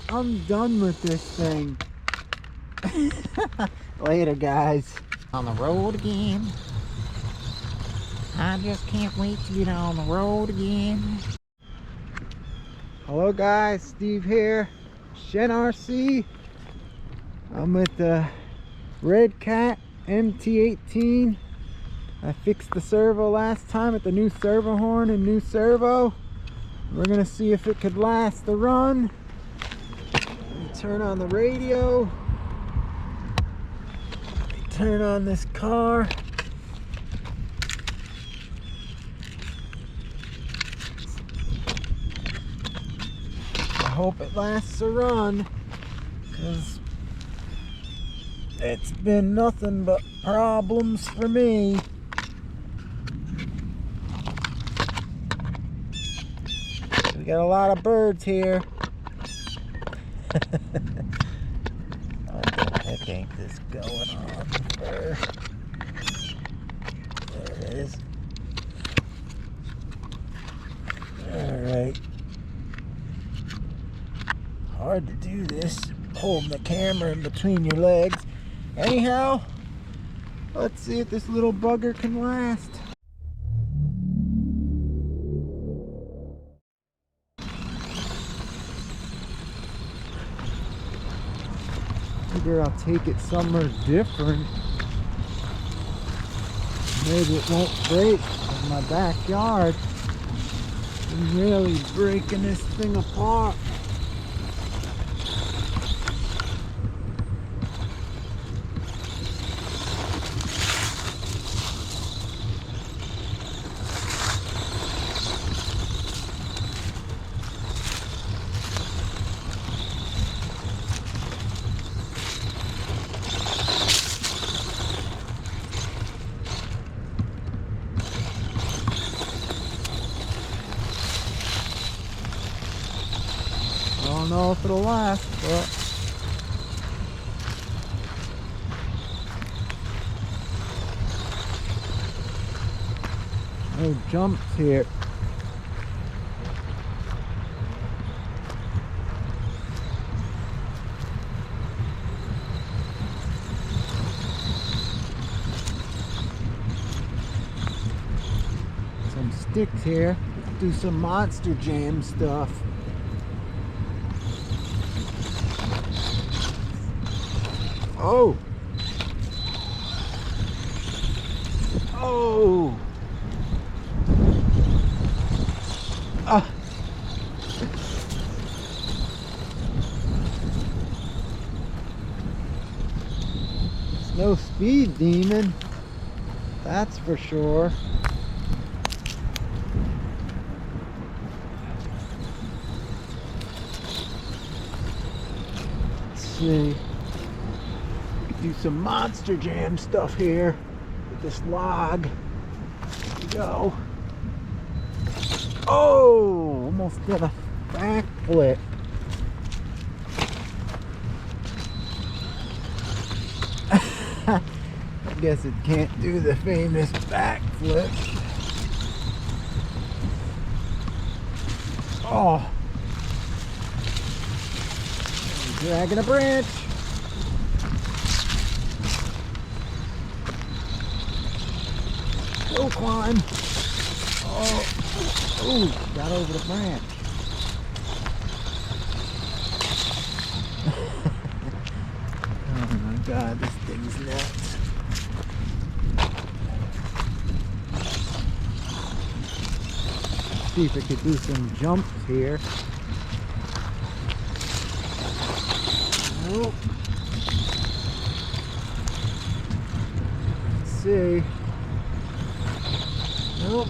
I'm done with this thing. Later, guys. On the road again. I just can't wait to get on the road again. Hello guys, Steve here, Shen RC. I'm with the Redcat MT18. I fixed the servo last time with the new servo horn and new servo. We're gonna see if it could last the run. Let me turn on the radio. Let me turn on this car. I hope it lasts a run, because it's been nothing but problems for me. We got a lot of birds here. What the heck ain't this going on for? There it is. Alright. Hard to do this, holding the camera in between your legs. Anyhow, let's see if this little bugger can last. Figure I'll take it somewhere different. Maybe it won't break in my backyard. I'm really breaking this thing apart. I don't know if it'll last, but no jumps here. Some sticks here. Do some Monster Jam stuff. Oh! Oh! Ah! It's no speed demon, that's for sure. Let's see. Do some Monster Jam stuff here with this log. Here we go. Oh, almost did a backflip. I guess it can't do the famous backflip. Oh, dragging a branch. Go climb. Oh, oh, got over the branch. Oh my God, this thing's nuts. See if I could do some jumps here. Nope. Let's see. Nope.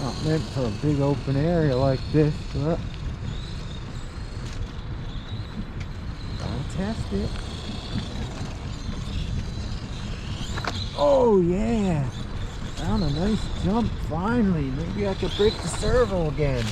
Not meant for a big open area like this, but I'll test it. Oh yeah! Found a nice jump finally. Maybe I could break the servo again.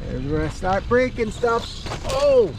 There Here's where I start breaking stuff. Oh!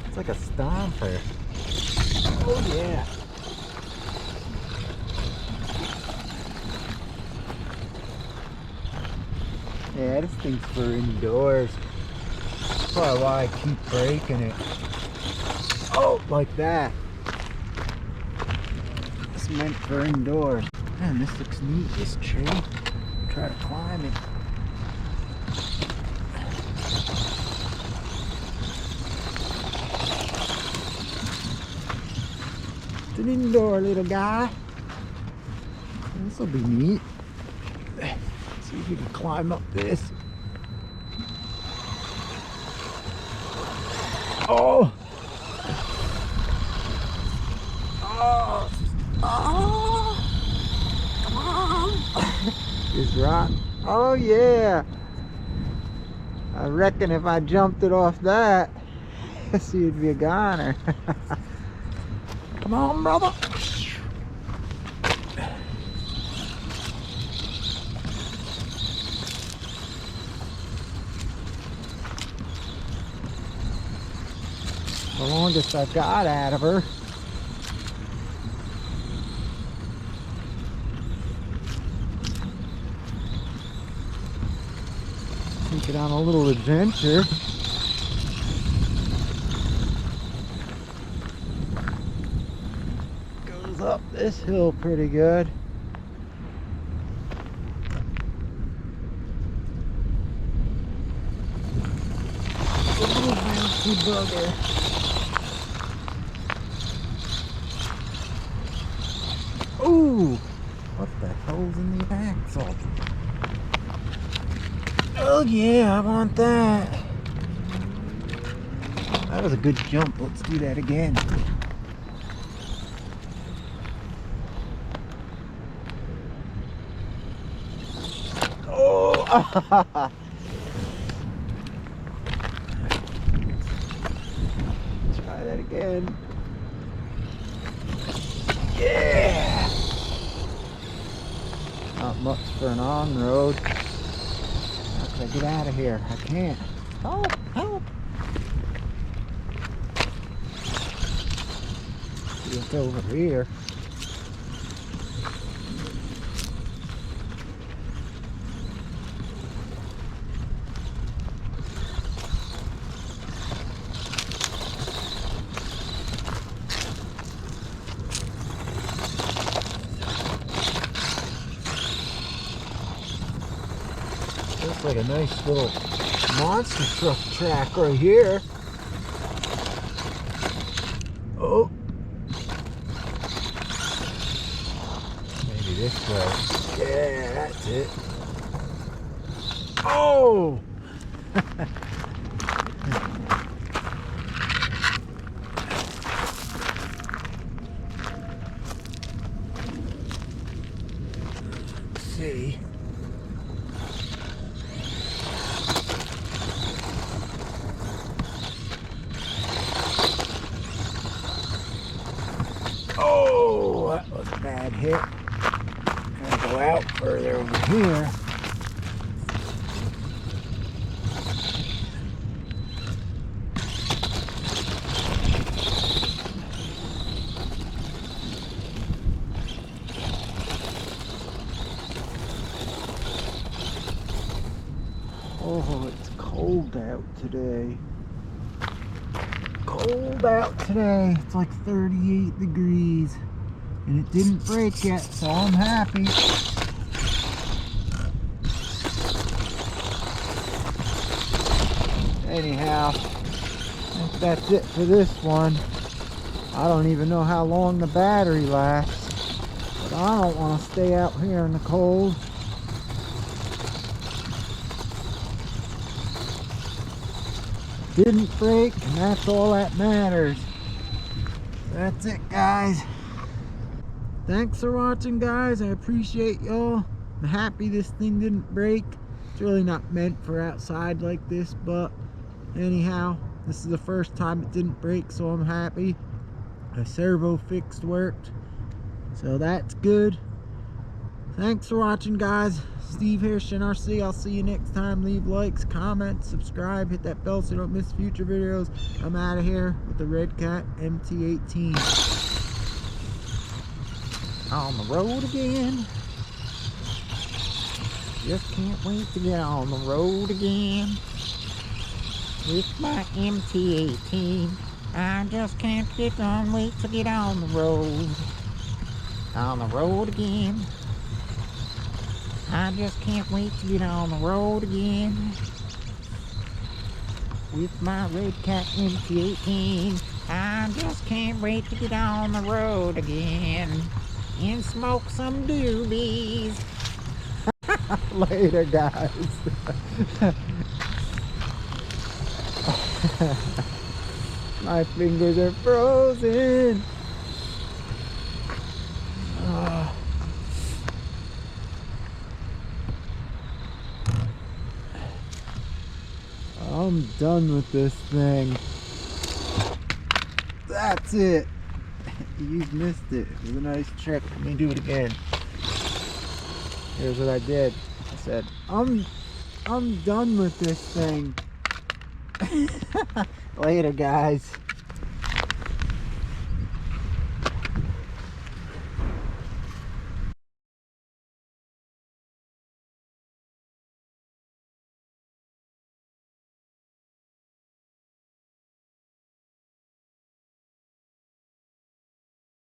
It's like a stomper. Oh yeah. Yeah, this thing's for indoors. That's probably why I keep breaking it. Oh, like that. It's meant for indoors. Man, this looks neat, this tree. Try to climb it. It's an indoor little guy. This will be neat. See if we can climb up this. Oh! Oh! Oh! Come on! This rock. Oh yeah! I reckon if I jumped it off that, you'd be a goner. Come on, brother! The longest I got out of her. Take it on a little adventure. Goes up this hill pretty good. A little bouncy bugger. Ooh! What the hell's in the axle? Oh yeah, I want that. That was a good jump. Let's do that again. Oh! Try that again. Yeah! Not much for an on-road. How can I get out of here? I can't. Help! Help! Get over here. Looks like a nice little monster truck track right here. Oh. Maybe this way. Yeah, that's it. Oh! Let's see. Oh, that was a bad hit. Gonna go out further over here. Oh, it's cold out today. Cold out today. It's like 38 degrees. And it didn't break yet, so I'm happy. Anyhow, I think that's it for this one. I don't even know how long the battery lasts. But I don't want to stay out here in the cold. Didn't break, and that's all that matters. That's it, guys. Thanks for watching, guys. I appreciate y'all. I'm happy this thing didn't break. It's really not meant for outside like this, but anyhow, This is the first time it didn't break, so I'm happy. The servo fixed worked, so that's good. Thanks for watching, guys. Steve here, ShenRC. I'll see you next time. Leave likes, comments, subscribe, hit that bell so you don't miss future videos. I'm out of here with the Redcat MT18. On the road again. Just can't wait to get on the road again with my MT18. I just can't wait to get on the road. On the road again. I just can't wait to get on the road again with my Redcat MT18. I just can't wait to get on the road again and smoke some doobies. Later, guys. My fingers are frozen. I'm done with this thing. That's it. You missed it. It was a nice trick. Let me do it again. Here's what I did. I said, I'm done with this thing. Later, guys.